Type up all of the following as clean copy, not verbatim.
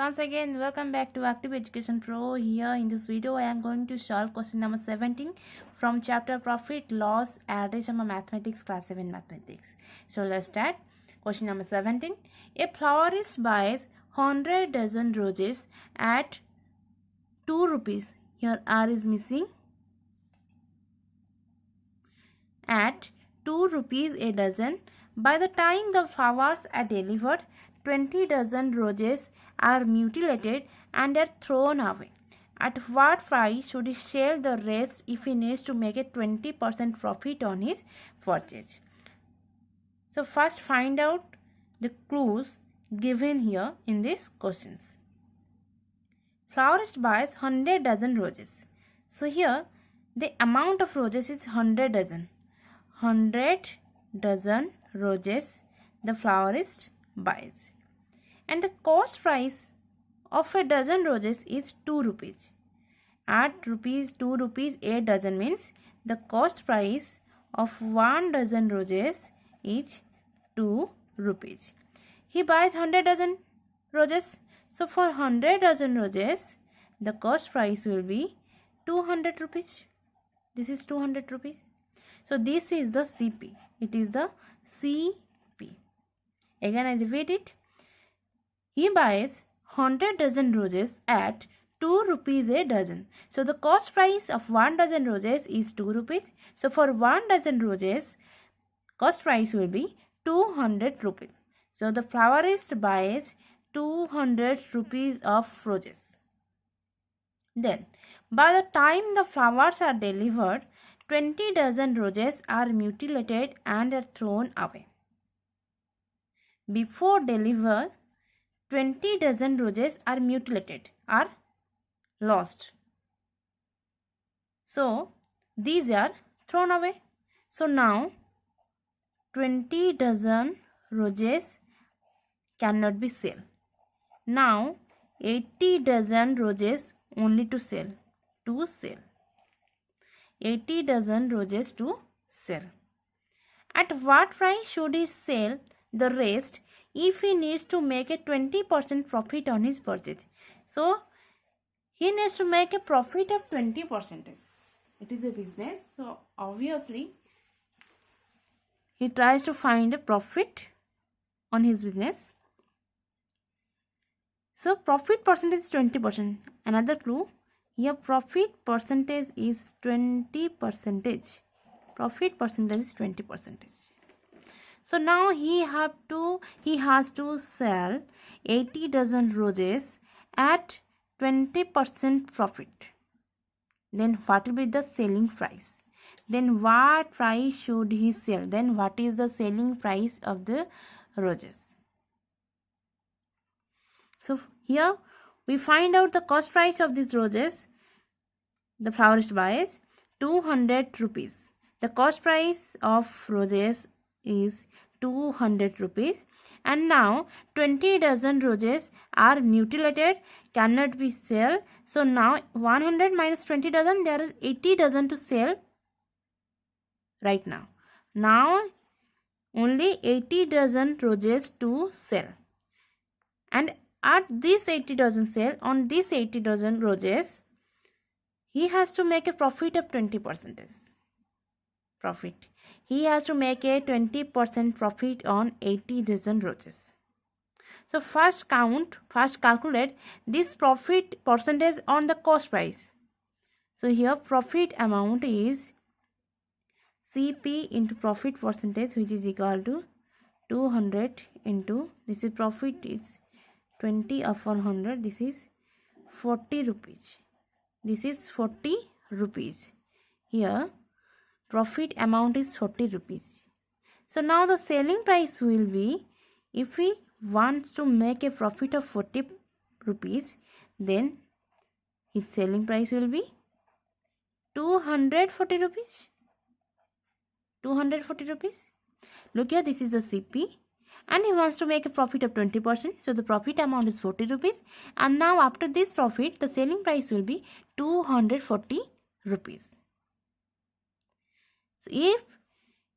once again, welcome back to Active Education Pro. Here in this video, I am going to solve question number 17 from chapter Profit, Loss, Average Sharma Mathematics, Class 7 Mathematics. So let's start. Question number 17. A florist buys 100 dozen roses at 2 rupees. Here R is missing. At 2 rupees a dozen. By the time the flowers are delivered, 20 dozen roses are mutilated and are thrown away. At what price should he sell the rest if he needs to make a 20% profit on his purchase? So first find out the clues given here in these questions. Florist buys 100 dozen roses. So here the amount of roses is 100 dozen. 100 dozen roses the florist buys, and the cost price of a dozen roses is 2 rupees. At 2 rupees a dozen means the cost price of 1 dozen roses is 2 rupees. He buys 100 dozen roses. So for 100 dozen roses the cost price will be 200 rupees. This is 200 rupees. So this is the CP. It is the CP. Again I repeat it. He buys 100 dozen roses at 2 rupees a dozen. So the cost price of 1 dozen roses is 2 rupees. So for 1 dozen roses, cost price will be 200 rupees. So the florist buys 200 rupees of roses. Then by the time the flowers are delivered, 20 dozen roses are mutilated and are thrown away. Before deliver, 20 dozen roses are mutilated, are lost. So these are thrown away. So now 20 dozen roses cannot be sold. Now 80 dozen roses only to sell. 80 dozen roses to sell. At what price should he sell the rest if he needs to make a 20% profit on his purchase? So he needs to make a profit of 20%. It is a business, so obviously he tries to find a profit on his business. So profit percentage is 20%. Another clue, here profit percentage is 20%. Profit percentage is 20%. So now he has to sell 80 dozen roses at 20% profit. Then what will be the selling price? Then what price should he sell? Then what is the selling price of the roses? So here we find out the cost price of these roses. The florist buys 200 rupees. The cost price of roses is 200 rupees, and now 20 dozen roses are mutilated, cannot be sold. So now 100 minus 20 dozen, there are 80 dozen to sell right now. Now only 80 dozen roses to sell, and at this 80 dozen sale, on this 80 dozen roses, he has to make a profit of 20%. Profit. He has to make a 20% profit on 80 dozen roses. So first calculate this profit percentage on the cost price. So here profit amount is CP into profit percentage, which is equal to 200 into, this is profit is 20 upon 100, this is 40 rupees. This is 40 rupees. Here profit amount is 40 rupees. So now the selling price will be, if he wants to make a profit of 40 rupees, then his selling price will be 240 rupees. 240 rupees. Look here, this is the CP. And he wants to make a profit of 20%. So the profit amount is 40 rupees. And now after this profit, the selling price will be 240 rupees. So if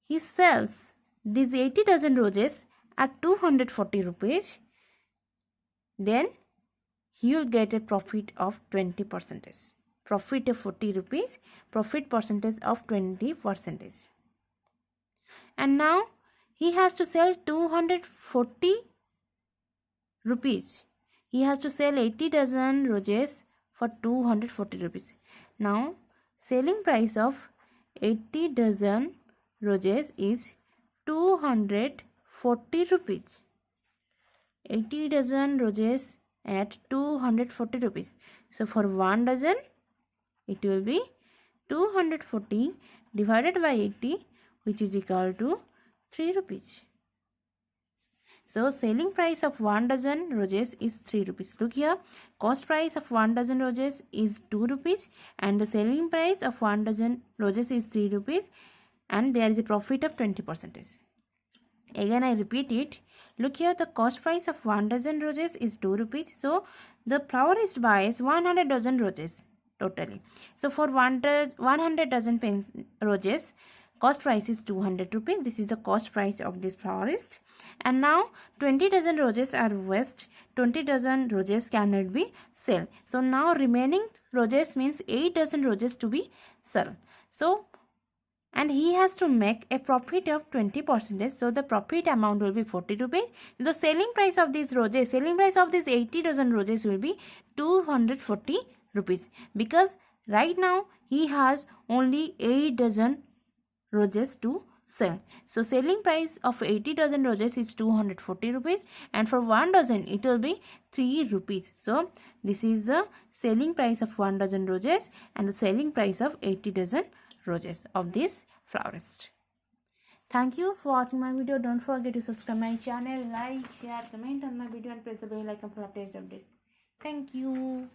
he sells these 80 dozen roses at 240 rupees, then he will get a profit of 20%. Profit of 40 rupees, profit percentage of 20%. And now he has to sell 240 rupees. He has to sell 80 dozen roses for 240 rupees. Now selling price of 80 dozen roses is 240 rupees. 80 dozen roses at 240 rupees. So for 1 dozen it will be 240 divided by 80, which is equal to 3 rupees. So selling price of 1 dozen roses is 3 rupees. Look here, cost price of 1 dozen roses is 2 rupees and the selling price of 1 dozen roses is 3 rupees, and there is a profit of 20%. Again I repeat it. Look here, the cost price of 1 dozen roses is 2 rupees. So the florist buys 100 dozen roses totally. So for 100 dozen roses, cost price is 200 rupees. This is the cost price of this florist. And now 20 dozen roses are waste. 20 dozen roses cannot be sold. So now remaining roses means 8 dozen roses to be sold. So and he has to make a profit of 20%. So the profit amount will be 40 rupees. The selling price of these roses, selling price of these 80 dozen roses will be 240 rupees, because right now he has only 8 dozen roses to sell. So selling price of 80 dozen roses is 240 rupees, and for 1 dozen it will be 3 rupees. So this is the selling price of 1 dozen roses and the selling price of 80 dozen roses of this florist. Thank you for watching my video. Don't forget to subscribe my channel, like, share, comment on my video and press the bell icon for latest update. Thank you.